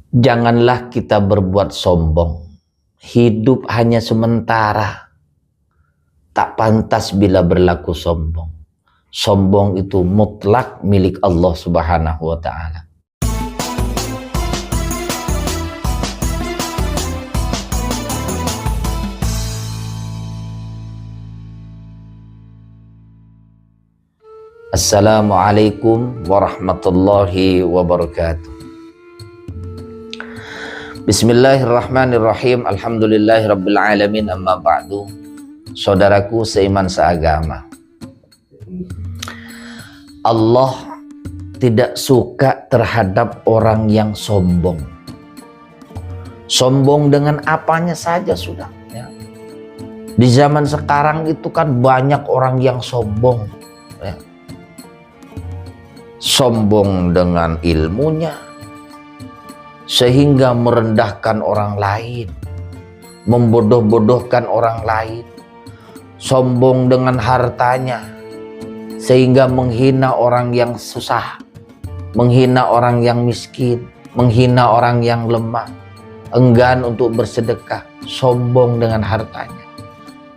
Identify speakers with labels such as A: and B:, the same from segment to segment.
A: Janganlah kita berbuat sombong. Hidup hanya sementara. Tak pantas bila berlaku sombong. Sombong itu mutlak milik Allah Subhanahu wa ta'ala. Assalamualaikum warahmatullahi wabarakatuh. Bismillahirrahmanirrahim. Alhamdulillahirabbil alamin, amma ba'du. Saudaraku seiman seagama, Allah tidak suka terhadap orang yang sombong. Sombong dengan apanya saja sudah ya. Di zaman sekarang itu kan banyak orang yang sombong ya. Sombong dengan ilmunya sehingga merendahkan orang lain, membodoh-bodohkan orang lain. Sombong dengan hartanya sehingga menghina orang yang susah, menghina orang yang miskin, menghina orang yang lemah, enggan untuk bersedekah. Sombong dengan hartanya.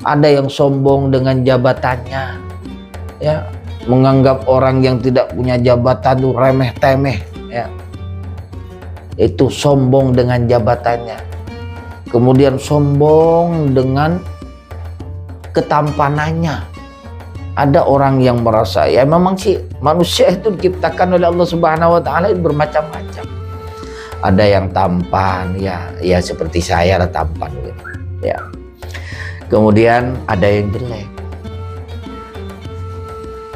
A: Ada yang sombong dengan jabatannya ya, menganggap orang yang tidak punya jabatan itu remeh-temeh ya. Itu sombong dengan jabatannya. Kemudian sombong dengan ketampanannya. Ada orang yang merasa ya memang sih manusia itu diciptakan oleh Allah Subhanahu wa ta'ala bermacam-macam. Ada yang tampan ya seperti saya lah, tampan gitu ya. Kemudian ada yang jelek.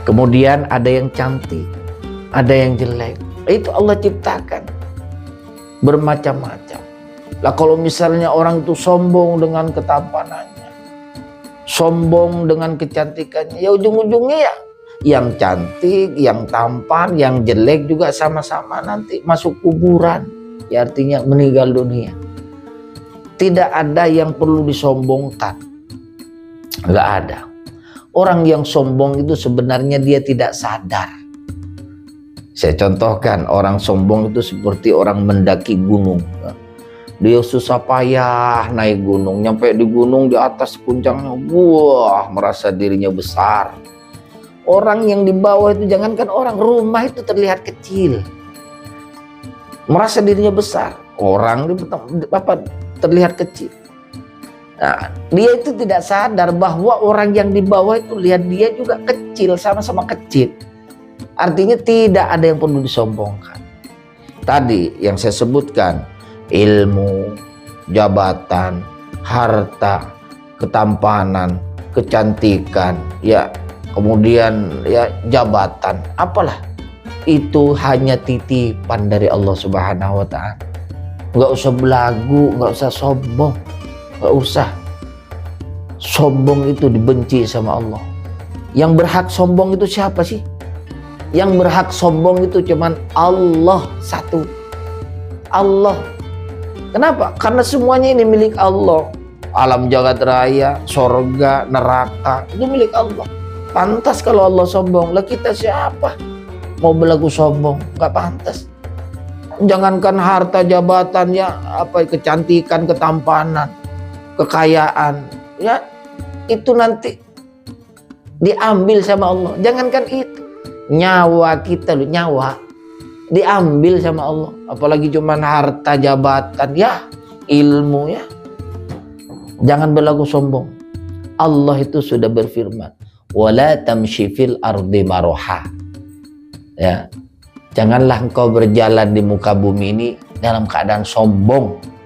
A: Kemudian ada yang cantik, ada yang jelek. Itu Allah ciptakan bermacam-macam. Lah kalau misalnya orang itu sombong dengan ketampanannya, sombong dengan kecantikannya, ya ujung-ujungnya ya yang cantik, yang tampan, yang jelek juga sama-sama nanti masuk kuburan. Ya artinya meninggal dunia. Tidak ada yang perlu disombongkan. Enggak ada. Orang yang sombong itu sebenarnya dia tidak sadar. Saya contohkan, orang sombong itu seperti orang mendaki gunung. Dia susah payah naik gunung, nyampe di gunung di atas puncaknya, wah merasa dirinya besar. Orang yang di bawah itu, jangankan orang, rumah itu terlihat kecil, merasa dirinya besar. Orang terlihat kecil. Nah, dia itu tidak sadar bahwa orang yang di bawah itu lihat dia juga kecil, sama-sama kecil. Artinya tidak ada yang perlu disombongkan. Tadi yang saya sebutkan, ilmu, jabatan, harta, ketampanan, kecantikan, ya, kemudian ya jabatan, apalah. Itu hanya titipan dari Allah Subhanahu wa ta'ala. Nggak usah belagu, nggak usah sombong. Nggak usah. Sombong itu dibenci sama Allah. Yang berhak sombong itu siapa sih? Yang berhak sombong itu cuman Allah satu. Allah. Kenapa? Karena semuanya ini milik Allah. Alam jagat raya, sorga, neraka, itu milik Allah. Pantas kalau Allah sombong. Lah kita siapa? Mau berlaku sombong? Nggak pantas. Jangankan harta, jabatan, ya apa, kecantikan, ketampanan, kekayaan, ya itu nanti diambil sama Allah. Jangankan itu, nyawa kita, nyawa diambil sama Allah. Apalagi cuman harta, jabatan, ya ilmu, ya. Jangan berlaku sombong. Allah itu sudah berfirman, wala tamshi fil ardi maroha. Ya, janganlah engkau berjalan di muka bumi ini dalam keadaan sombong.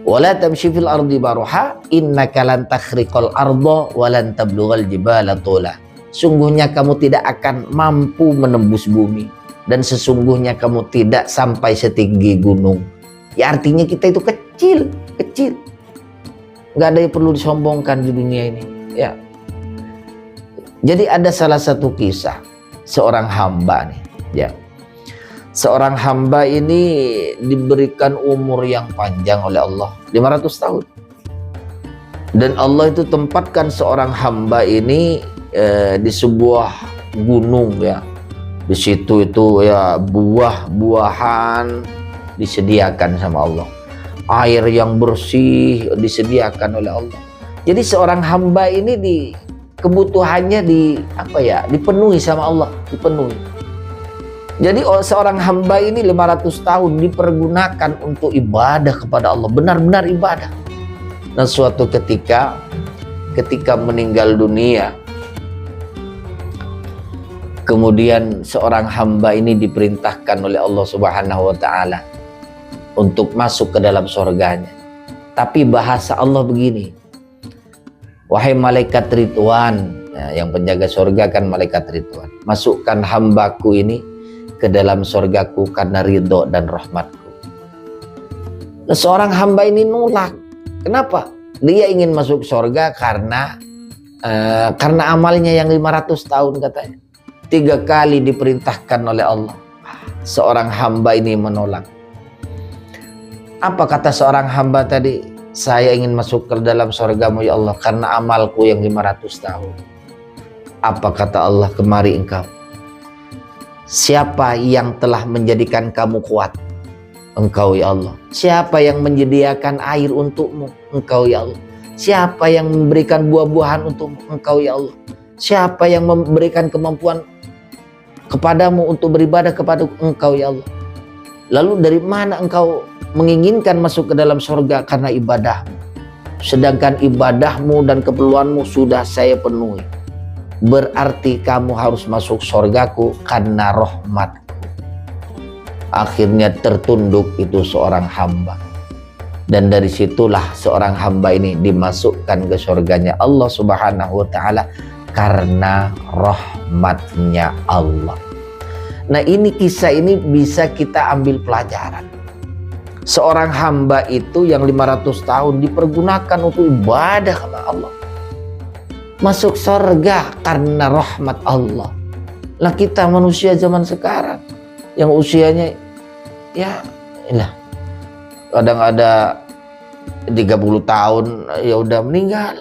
A: Wala tamshi fil ardi maroha innaka lan takhriqal arda wa lan tablughal jibala tula. Sungguhnya kamu tidak akan mampu menembus bumi, dan sesungguhnya kamu tidak sampai setinggi gunung. Ya artinya kita itu kecil. Nggak ada yang perlu disombongkan di dunia ini. Ya. Jadi ada salah satu kisah seorang hamba nih. Ya. Seorang hamba ini diberikan umur yang panjang oleh Allah, 500 tahun. Dan Allah itu tempatkan seorang hamba ini di sebuah gunung ya, Di situ itu ya buah-buahan disediakan sama Allah. Air yang bersih disediakan oleh Allah. Jadi seorang hamba ini kebutuhannya dipenuhi sama Allah, dipenuhi. Jadi seorang hamba ini 500 tahun dipergunakan untuk ibadah kepada Allah, benar-benar ibadah. Nah, suatu ketika meninggal dunia, kemudian seorang hamba ini diperintahkan oleh Allah Subhanahu wa taala untuk masuk ke dalam surganya. Tapi bahasa Allah begini, wahai malaikat Ridwan, yang penjaga surga kan malaikat Ridwan, masukkan hambaku ini ke dalam surgaku karena ridho dan rahmatku. Nah, seorang hamba ini nolak. Kenapa? Dia ingin masuk surga karena amalnya yang 500 tahun katanya. 3 kali diperintahkan oleh Allah. Seorang hamba ini menolak. Apa kata seorang hamba tadi? Saya ingin masuk ke dalam surgamu ya Allah karena amalku yang 500 tahun. Apa kata Allah? Kemari engkau. Siapa yang telah menjadikan kamu kuat? Engkau ya Allah. Siapa yang menyediakan air untukmu? Engkau ya Allah. Siapa yang memberikan buah-buahan untukmu? Engkau ya Allah. Siapa yang memberikan kemampuan kepadamu untuk beribadah kepada engkau ya Allah? Lalu dari mana engkau menginginkan masuk ke dalam surga? Karena ibadahmu. Sedangkan ibadahmu dan keperluanmu sudah saya penuhi. Berarti kamu harus masuk surgaku karena rahmatku. Akhirnya tertunduk itu seorang hamba. Dan dari situlah seorang hamba ini dimasukkan ke surganya Allah Subhanahu wa taala karena rahmatnya Allah. Nah, ini kisah ini bisa kita ambil pelajaran. Seorang hamba itu yang 500 tahun dipergunakan untuk ibadah kepada Allah. Masuk surga karena rahmat Allah. Lah kita manusia zaman sekarang yang usianya ya inilah, kadang ada 30 tahun ya udah meninggal,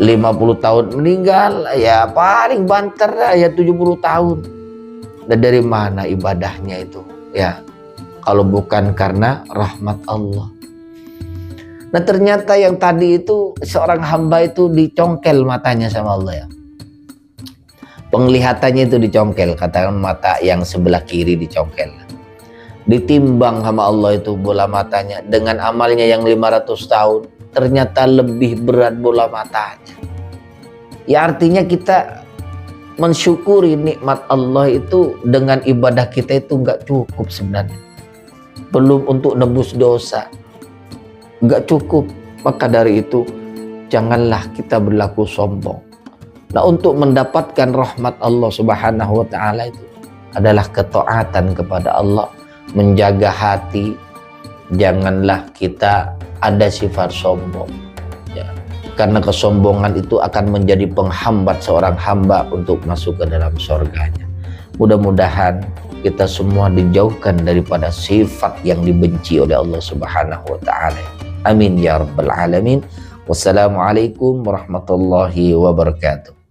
A: 50 tahun meninggal, ya paling banter ya 70 tahun. Dan dari mana ibadahnya itu ya kalau bukan karena rahmat Allah. Nah, ternyata yang tadi itu seorang hamba itu dicongkel matanya sama Allah ya. Penglihatannya itu dicongkel, katakan mata yang sebelah kiri dicongkel. Ditimbang sama Allah itu bola matanya dengan amalnya yang 500 tahun, ternyata lebih berat bola matanya. Ya artinya kita mensyukuri nikmat Allah itu dengan ibadah kita itu nggak cukup sebenarnya. Belum untuk nebus dosa, nggak cukup. Maka dari itu janganlah kita berlaku sombong. Nah, untuk mendapatkan rahmat Allah Subhanahu wa taala itu adalah ketaatan kepada Allah, menjaga hati. Janganlah kita ada sifat sombong ya. Karena kesombongan itu akan menjadi penghambat seorang hamba untuk masuk ke dalam surganya. Mudah-mudahan kita semua dijauhkan daripada sifat yang dibenci oleh Allah Subhanahu wa taala. Amin ya rabbal alamin. Wassalamualaikum warahmatullahi wabarakatuh.